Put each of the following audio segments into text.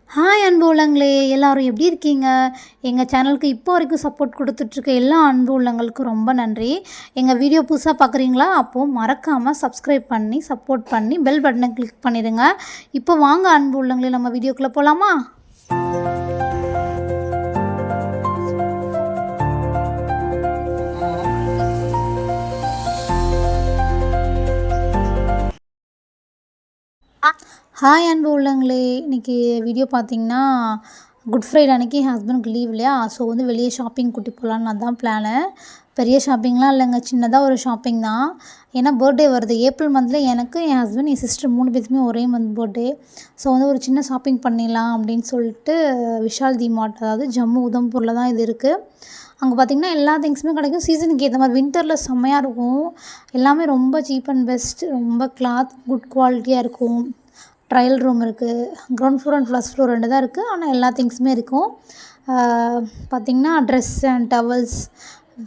Hi அன்பு உள்ளங்களே, எல்லாரும் எப்படி இருக்கீங்க? எங்கள் சேனலுக்கு இப்போ வரைக்கும் சப்போர்ட் கொடுத்துட்ருக்க எல்லா அன்பு உள்ளங்களுக்கும் ரொம்ப நன்றி. எங்கள் வீடியோ புதுசாக பார்க்குறீங்களா? அப்போது மறக்காமல் சப்ஸ்கிரைப் பண்ணி சப்போர்ட் பண்ணி பெல் பட்டனை கிளிக் பண்ணிடுங்க. இப்போ வாங்க அன்பு உள்ளங்களே, நம்ம வீடியோக்குள்ளே போகலாமா? ஹாய் அன்பு உள்ளங்களே, இன்றைக்கி வீடியோ பார்த்திங்கன்னா குட் ஃப்ரைடே அன்றைக்கி என் ஹஸ்பண்டுக்கு லீவ் இல்லையா, ஸோ வந்து வெளியே ஷாப்பிங் கூட்டி போகலான்னு அதான் பிளானு. பெரிய ஷாப்பிங்லாம் இல்லைங்க, சின்னதாக ஒரு ஷாப்பிங் தான். ஏன்னா பர்த்டே வருது ஏப்ரல் மந்தில். எனக்கு, என் ஹஸ்பண்ட், என் சிஸ்டர் 3 பேருக்குமே ஒரே மந்த் பர்த்டே. ஸோ வந்து ஒரு சின்ன ஷாப்பிங் பண்ணிடலாம் அப்படின்னு சொல்லிட்டு விஷால் தி மார்ட், அதாவது ஜம்மு உதம்பூரில் தான் இது இருக்குது. அங்கே பார்த்திங்கன்னா எல்லா திங்ஸுமே கிடைக்கும். சீசனுக்கு ஏற்ற மாதிரி வின்டரில் செம்மையாக இருக்கும். எல்லாமே ரொம்ப சீப் அண்ட் பெஸ்ட், ரொம்ப கிளாத் குட் குவாலிட்டியாக இருக்கும். ட்ரையல் ரூம் இருக்குது. Ground floor and first floor 2 தான் இருக்குது. ஆனால் எல்லா திங்ஸுமே இருக்கும். பார்த்திங்கன்னா dress and towels,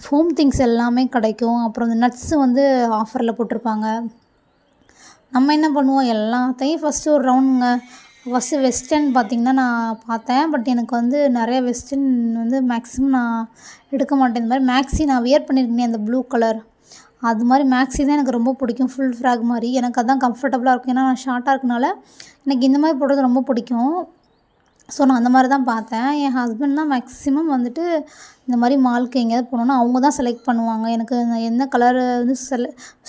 home things எல்லாமே கிடைக்கும். அப்புறம் இந்த நட்ஸு வந்து ஆஃபரில் போட்டிருப்பாங்க. நம்ம என்ன பண்ணுவோம், எல்லாத்தையும் ஃபஸ்ட்டு ஒரு ரவுண்டுங்க. ஃபஸ்ட்டு வெஸ்டர்ன் பார்த்திங்கன்னா நான் பார்த்தேன். பட் எனக்கு வந்து நிறைய வெஸ்டர்ன் வந்து மேக்ஸிமம் நான் எடுக்க மாட்டேன். இந்த மாதிரி மேக்ஸி நான் வியர் பண்ணியிருக்கேனே, அந்த ப்ளூ கலர், அது மாதிரி மேக்ஸி தான் எனக்கு ரொம்ப பிடிக்கும். ஃபுல் ஃப்ராக் மாதிரி எனக்கு அதான் கம்ஃபர்டபுளாக இருக்கும். ஏன்னா நான் ஷார்ட்டாக இருக்கனால எனக்கு இந்த மாதிரி போடுறது ரொம்ப பிடிக்கும். ஸோ நான் அந்த மாதிரி தான் பார்த்தேன். என் ஹஸ்பண்ட்லாம் மேக்ஸிமம் வந்துட்டு இந்த மாதிரி மாலுக்கு எங்கேயாவது போனோன்னா அவங்க தான் செலக்ட் பண்ணுவாங்க. எனக்கு எந்த கலர் வந்து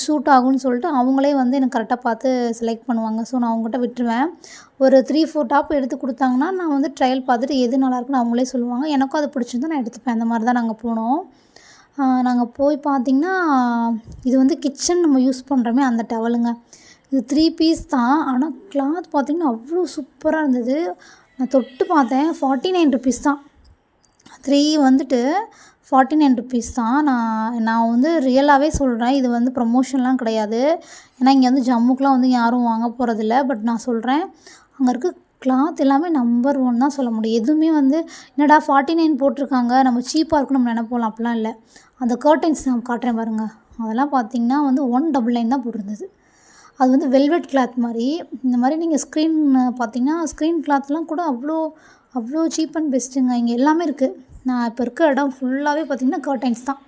சூட் ஆகும்னு சொல்லிட்டு அவங்களே வந்து எனக்கு கரெக்டாக பார்த்து செலக்ட் பண்ணுவாங்க. ஸோ நான் அவங்ககிட்ட விட்டுருவேன். ஒரு 3-4 டாப் எடுத்து கொடுத்தாங்கன்னா நான் வந்து ட்ரையல் பார்த்துட்டு எது நல்லாயிருக்குன்னு அவங்களே சொல்லுவாங்க. எனக்கும் அது பிடிச்சிருந்தா நான் எடுத்துப்பேன். அந்த மாதிரி தான் நாங்கள் போனோம். நாங்கள் போய் பார்த்திங்கன்னா, இது வந்து கிச்சன் நம்ம யூஸ் பண்ணுறோமே அந்த டவலுங்க. இது 3 பீஸ் தான். ஆனால் கிளாத் பார்த்திங்கன்னா அவ்வளோ சூப்பராக இருந்தது. நான் தொட்டு பார்த்தேன், 49 ருபீஸ் தான். 3 வந்துட்டு 49 ருபீஸ் தான். நான் வந்து ரியலாகவே சொல்கிறேன், இது வந்து ப்ரமோஷன்லாம் கிடையாது. ஏன்னா இங்கே வந்து ஜம்முக்கெலாம் வந்து யாரும் வாங்க போகிறதில்ல. பட் நான் சொல்கிறேன், அங்கே இருக்க கிளாத் எல்லாமே நம்பர் 1 தான் சொல்ல முடியும். எதுவுமே வந்து என்னடா 49 போட்டிருக்காங்க, நம்ம சீப்பாக இருக்குன்னு நம்ம நினைப்போம். அப்படிலாம் இல்லை. அந்த கர்டைன்ஸ் நான் காட்டுறேன் பாருங்கள். அதெல்லாம் பார்த்திங்கன்னா வந்து 199 தான் போட்டிருந்தது. அது வந்து வெல்வெட் கிளாத் மாதிரி. இந்த மாதிரி நீங்கள் ஸ்க்ரீன் பார்த்திங்கன்னா ஸ்க்ரீன் கிளாத்லாம் கூட அவ்வளோ சீப் அண்ட் பெஸ்ட்டுங்க. இங்கே எல்லாமே இருக்குது. நான் இப்போ இருக்க இடம் ஃபுல்லாகவே பார்த்திங்கன்னா கர்டைன்ஸ் தான்.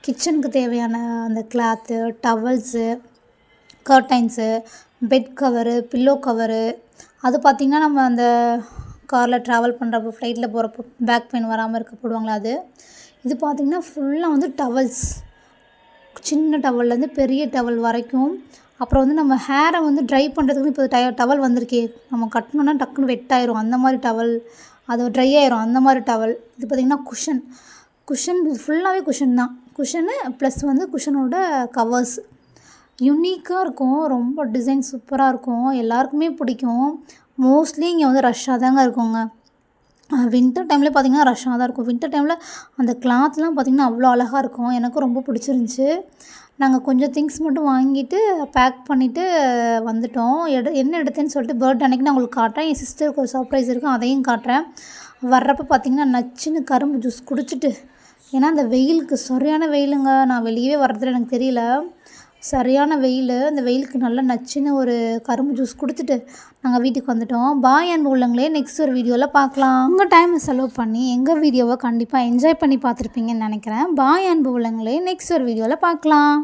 கிச்சனுக்கு தேவையான அந்த cloth, towels, curtains, bed cover, pillow cover, அது பார்த்திங்கன்னா நம்ம அந்த காரில் ட்ராவல் பண்ணுறப்போ, ஃப்ளைட்டில் போகிறப்போ பேக் பெயின் வராமல் இருக்க போடுவாங்களா அது. இது பார்த்திங்கன்னா ஃபுல்லாக வந்து டவல்ஸ், சின்ன டவல்லேருந்து பெரிய டவல் வரைக்கும். அப்புறம் வந்து நம்ம ஹேரை வந்து ட்ரை பண்ணுறதுக்கு இப்போ டவல் வந்திருக்கே, நம்ம கட்டணுன்னா டக்குன்னு வெட்டாயிரும், அந்த மாதிரி டவல், அது ட்ரை ஆயிரும், அந்த மாதிரி டவல். இது பார்த்திங்கன்னா குஷன் இது ஃபுல்லாகவே குஷன் தான். குஷனு ப்ளஸ் வந்து குஷனோட கவர்ஸ் யுனிக்காக இருக்கும். ரொம்ப டிசைன் சூப்பராக இருக்கும். எல்லாருக்குமே பிடிக்கும். மோஸ்ட்லி இங்கே வந்து ரஷ்ஷாக தாங்க இருக்குங்க. வின்டர் டைமில் பார்த்திங்கன்னா ரஷ்ஷாக தான் இருக்கும். வின்டர் டைமில் அந்த கிளாத்லாம் பார்த்திங்கன்னா அவ்வளோ அழகாக இருக்கும். எனக்கும் ரொம்ப பிடிச்சிருந்துச்சி. நாங்கள் கொஞ்சம் திங்ஸ் மட்டும் வாங்கிட்டு பேக் பண்ணிவிட்டு வந்துட்டோம். என்ன எடுத்தேன்னு சொல்லிட்டு பர்த்டே அன்றைக்கி நான் உங்களுக்கு காட்டுறேன். என் சிஸ்டருக்கு ஒரு சர்ப்ரைஸ் இருக்கும், அதையும் காட்டுறேன். வர்றப்போ பார்த்திங்கன்னா நச்சுன்னு கரும்பு ஜூஸ் குடிச்சிட்டு, ஏன்னா அந்த வெயிலுக்கு சரியான வெயிலுங்க. நான் வெளியவே வர்றதில்ல, எனக்கு தெரியல, சரியான வெயில். அந்த வெயிலுக்கு நல்லா நச்சுன்னு ஒரு கரும்பு ஜூஸ் குடிச்சிட்டு நாங்கள் வீட்டுக்கு வந்துட்டோம். பாய் அன்பு உள்ளங்களே, நெக்ஸ்ட் ஒரு வீடியோவில் பார்க்கலாம். உங்கள் டைமை செலவு பண்ணி எங்கள் வீடியோவை கண்டிப்பாக என்ஜாய் பண்ணி பார்த்துருப்பீங்கன்னு நினைக்கிறேன். பாய் அன்பு உள்ளங்களே, நெக்ஸ்ட் ஒரு வீடியோவில் பார்க்கலாம்.